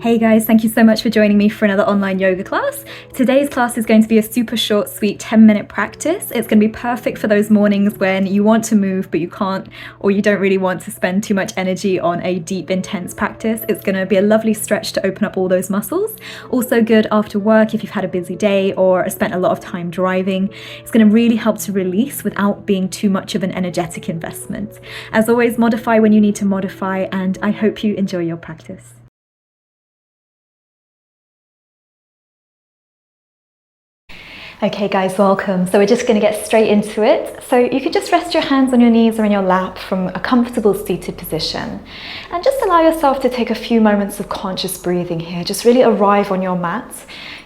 Hey guys, thank you so much for joining me for another online yoga class. Today's class is going to be a super short, sweet 10-minute practice. It's going to be perfect for those mornings when you want to move but you can't, or you don't really want to spend too much energy on a deep, intense practice. It's going to be a lovely stretch to open up all those muscles. Also good after work if you've had a busy day or spent a lot of time driving. It's going to really help to release without being too much of an energetic investment. As always, modify when you need to modify, and I hope you enjoy your practice. Okay guys, welcome. So we're just going to get straight into it. So you could just rest your hands on your knees or in your lap from a comfortable seated position. And just allow yourself to take a few moments of conscious breathing here. Just really arrive on your mat.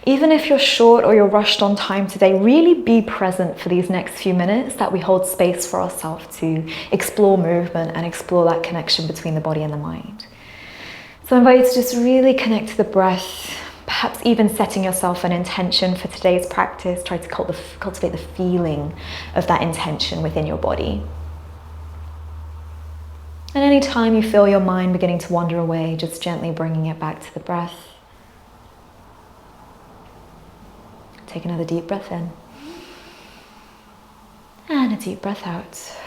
Even if you're short or you're rushed on time today, really be present for these next few minutes that we hold space for ourselves to explore movement and explore that connection between the body and the mind. So I invite you to just really connect to the breath. Perhaps even setting yourself an intention for today's practice. Try to cultivate the feeling of that intention within your body. And any time you feel your mind beginning to wander away, just gently bringing it back to the breath. Take another deep breath in. And a deep breath out.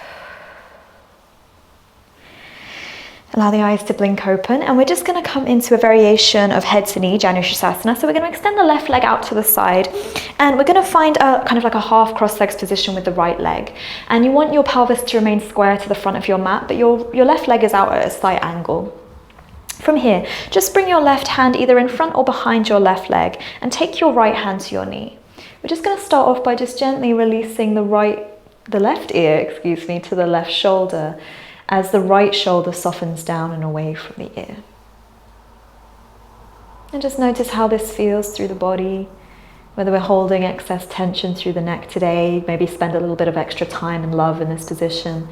Allow the eyes to blink open, and we're just going to come into a variation of head to knee, Janushirasana. So we're going to extend the left leg out to the side, and we're going to find a kind of like a half cross-legged position with the right leg. And you want your pelvis to remain square to the front of your mat, but your left leg is out at a slight angle. From here, just bring your left hand either in front or behind your left leg, and take your right hand to your knee. We're just going to start off by just gently releasing the left ear, to the left shoulder, as the right shoulder softens down and away from the ear. And just notice how this feels through the body, whether we're holding excess tension through the neck today. Maybe spend a little bit of extra time and love in this position.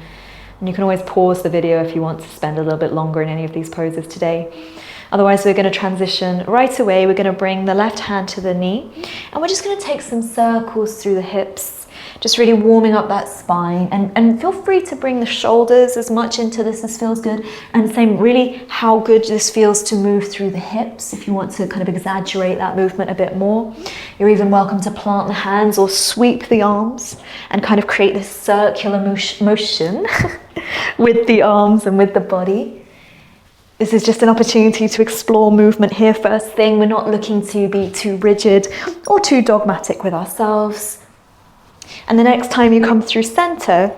And you can always pause the video if you want to spend a little bit longer in any of these poses today. Otherwise, we're going to transition right away. We're going to bring the left hand to the knee, and we're just going to take some circles through the hips, just really warming up that spine. And feel free to bring the shoulders as much into this as feels good. And same, really how good this feels to move through the hips. If you want to kind of exaggerate that movement a bit more, you're even welcome to plant the hands or sweep the arms and kind of create this circular motion with the arms and with the body. This is just an opportunity to explore movement here first thing. We're not looking to be too rigid or too dogmatic with ourselves. And the next time you come through center,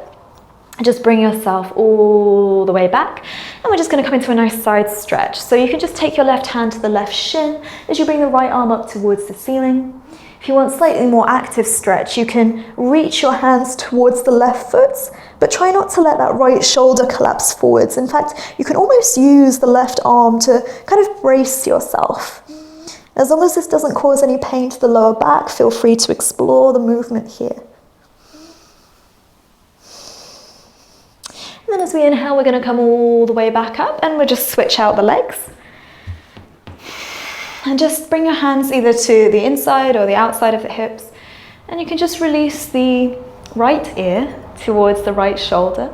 just bring yourself all the way back. And we're just going to come into a nice side stretch. So you can just take your left hand to the left shin as you bring the right arm up towards the ceiling. If you want slightly more active stretch, you can reach your hands towards the left foot, but try not to let that right shoulder collapse forwards. In fact, you can almost use the left arm to kind of brace yourself. As long as this doesn't cause any pain to the lower back, feel free to explore the movement here. And then as we inhale, we're going to come all the way back up, and we'll just switch out the legs. And just bring your hands either to the inside or the outside of the hips. And you can just release the right ear towards the right shoulder.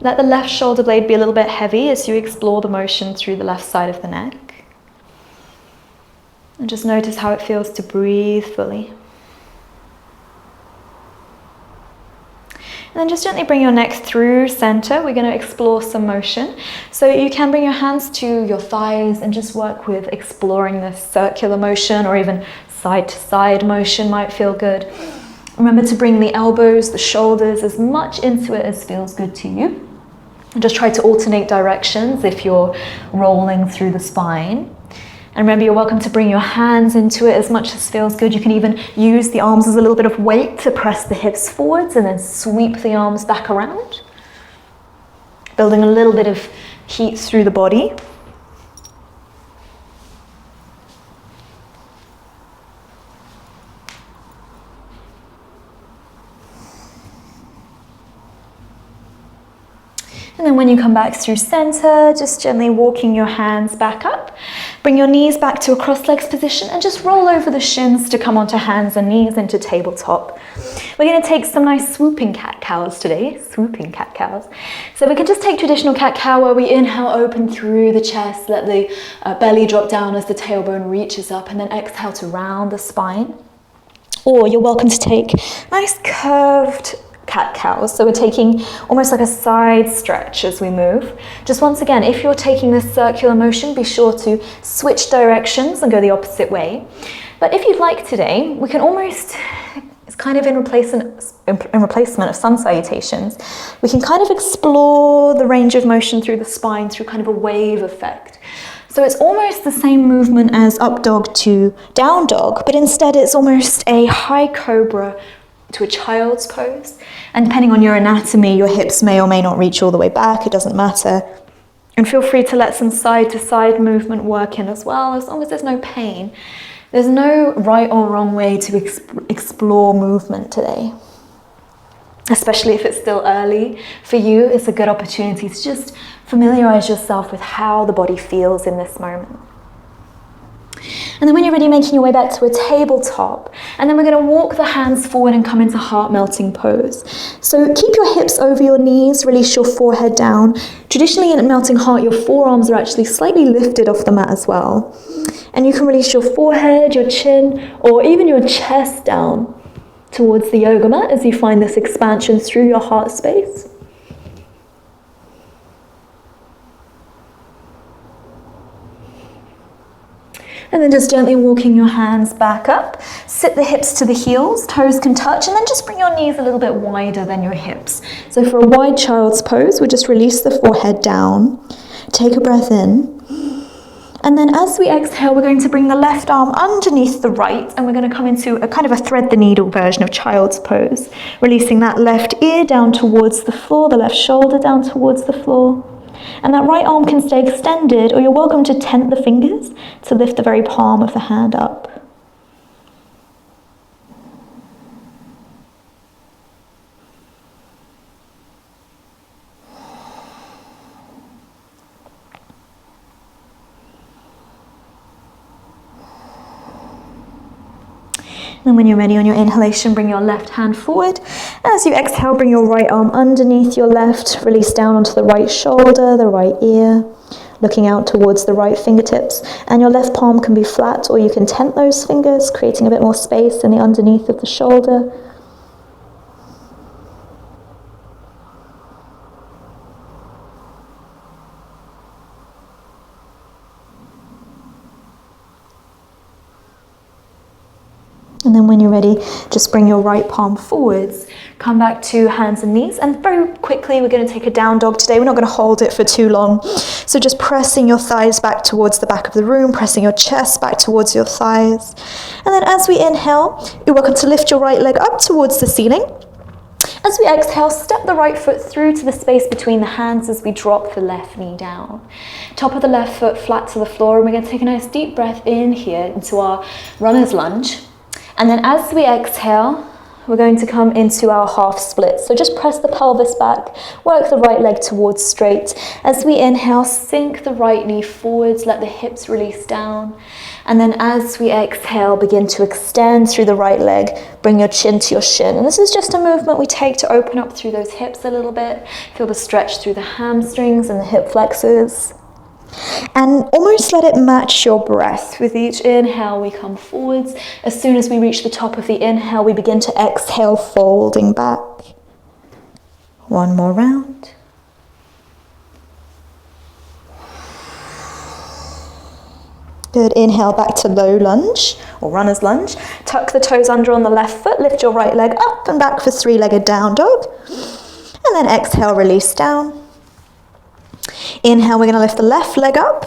Let the left shoulder blade be a little bit heavy as you explore the motion through the left side of the neck. And just notice how it feels to breathe fully. And then just gently bring your neck through center. We're going to explore some motion. So you can bring your hands to your thighs and just work with exploring this circular motion, or even side to side motion might feel good. Remember to bring the elbows, the shoulders, as much into it as feels good to you. And just try to alternate directions if you're rolling through the spine. And remember, you're welcome to bring your hands into it as much as feels good. You can even use the arms as a little bit of weight to press the hips forwards and then sweep the arms back around. Building a little bit of heat through the body. And then when you come back through center, just gently walking your hands back up. Bring your knees back to a cross-legged position and just roll over the shins to come onto hands and knees into tabletop. We're going to take some nice swooping cat-cows today. Swooping cat-cows. So we can just take traditional cat-cow where we inhale, open through the chest, let the belly drop down as the tailbone reaches up, and then exhale to round the spine. Or you're welcome to take nice curved cat-cows. So we're taking almost like a side stretch as we move. Just once again, if you're taking this circular motion, be sure to switch directions and go the opposite way. But if you'd like today, we can almost, it's kind of in replacement of sun salutations, we can kind of explore the range of motion through the spine through kind of a wave effect. So it's almost the same movement as up dog to down dog, but instead it's almost a high cobra to a child's pose. And depending on your anatomy, your hips may or may not reach all the way back, it doesn't matter. And feel free to let some side to side movement work in as well, as long as there's no pain. There's no right or wrong way to explore movement today. Especially if it's still early for you, it's a good opportunity to just familiarize yourself with how the body feels in this moment. And then when you're ready, making your way back to a tabletop, and then we're going to walk the hands forward and come into heart melting pose. So keep your hips over your knees, release your forehead down. Traditionally in melting heart, your forearms are actually slightly lifted off the mat as well. And you can release your forehead, your chin, or even your chest down towards the yoga mat as you find this expansion through your heart space. And then just gently walking your hands back up, sit the hips to the heels, toes can touch, and then just bring your knees a little bit wider than your hips. So for a wide child's pose, we'll just release the forehead down, take a breath in, and then as we exhale, we're going to bring the left arm underneath the right, and we're going to come into a kind of a thread the needle version of child's pose, releasing that left ear down towards the floor, the left shoulder down towards the floor. And that right arm can stay extended, or you're welcome to tent the fingers to lift the very palm of the hand up. And when you're ready on your inhalation, bring your left hand forward. As you exhale, bring your right arm underneath your left, release down onto the right shoulder, the right ear, looking out towards the right fingertips. And your left palm can be flat, or you can tent those fingers, creating a bit more space in the underneath of the shoulder. And then when you're ready, just bring your right palm forwards, come back to hands and knees, and very quickly we're going to take a down dog today. We're not going to hold it for too long. So just pressing your thighs back towards the back of the room, pressing your chest back towards your thighs. And then as we inhale, you're welcome to lift your right leg up towards the ceiling. As we exhale, step the right foot through to the space between the hands as we drop the left knee down. Top of the left foot flat to the floor, and we're going to take a nice deep breath in here into our runner's lunge. And then as we exhale, we're going to come into our half split. So just press the pelvis back, work the right leg towards straight. As we inhale, sink the right knee forwards, let the hips release down. And then as we exhale, begin to extend through the right leg, bring your chin to your shin. And this is just a movement we take to open up through those hips a little bit. Feel the stretch through the hamstrings and the hip flexors. And almost let it match your breath. With each inhale, we come forwards. As soon as we reach the top of the inhale, we begin to exhale, folding back. One more round. Good, inhale back to low lunge or runner's lunge. Tuck the toes under on the left foot, lift your right leg up and back for three-legged down dog. And then exhale, release down. Inhale, we're going to lift the left leg up,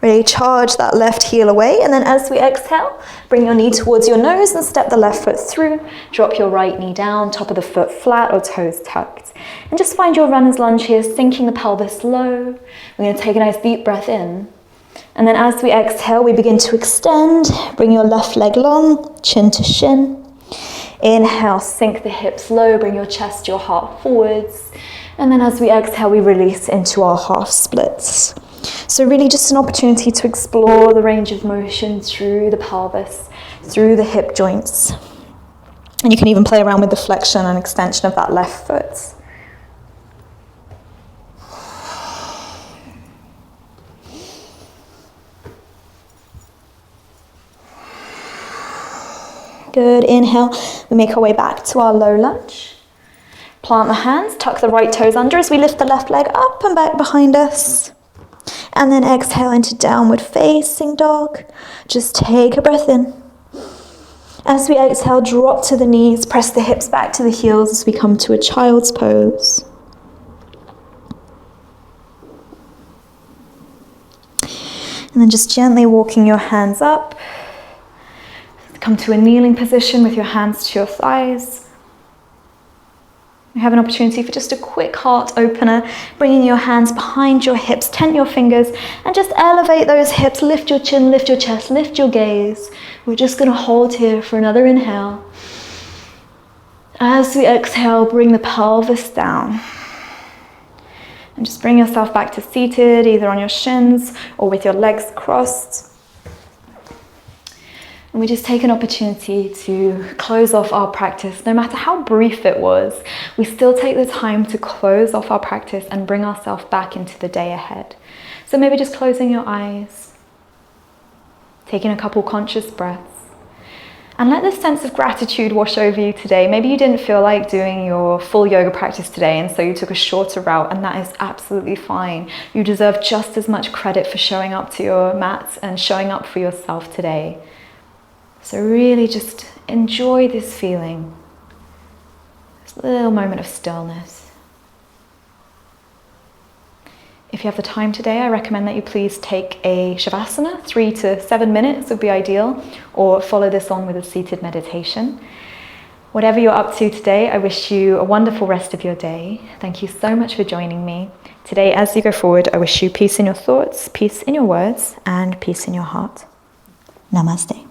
really charge that left heel away, and then as we exhale, bring your knee towards your nose and step the left foot through, drop your right knee down, top of the foot flat or toes tucked. And just find your runner's lunge here, sinking the pelvis low. We're going to take a nice deep breath in. And then as we exhale, we begin to extend, bring your left leg long, chin to shin. Inhale, sink the hips low, bring your chest, your heart forwards. And then as we exhale, we release into our half splits. So really just an opportunity to explore the range of motion through the pelvis, through the hip joints. And you can even play around with the flexion and extension of that left foot. Good, inhale, we make our way back to our low lunge. Plant the hands, tuck the right toes under as we lift the left leg up and back behind us. And then exhale into downward facing dog. Just take a breath in. As we exhale, drop to the knees, press the hips back to the heels as we come to a child's pose. And then just gently walking your hands up. Come to a kneeling position with your hands to your thighs. You have an opportunity for just a quick heart opener, bringing your hands behind your hips, tent your fingers, and just elevate those hips, lift your chin, lift your chest, lift your gaze. We're just going to hold here for another inhale. As we exhale, bring the pelvis down. And just bring yourself back to seated, either on your shins or with your legs crossed. And we just take an opportunity to close off our practice. No matter how brief it was, we still take the time to close off our practice and bring ourselves back into the day ahead. So maybe just closing your eyes, taking a couple conscious breaths, and let this sense of gratitude wash over you today. Maybe you didn't feel like doing your full yoga practice today, and so you took a shorter route, and that is absolutely fine. You deserve just as much credit for showing up to your mats and showing up for yourself today. So really just enjoy this feeling, this little moment of stillness. If you have the time today, I recommend that you please take a Shavasana. 3 to 7 minutes would be ideal, or follow this on with a seated meditation. Whatever you're up to today, I wish you a wonderful rest of your day. Thank you so much for joining me. Today, as you go forward, I wish you peace in your thoughts, peace in your words, and peace in your heart. Namaste.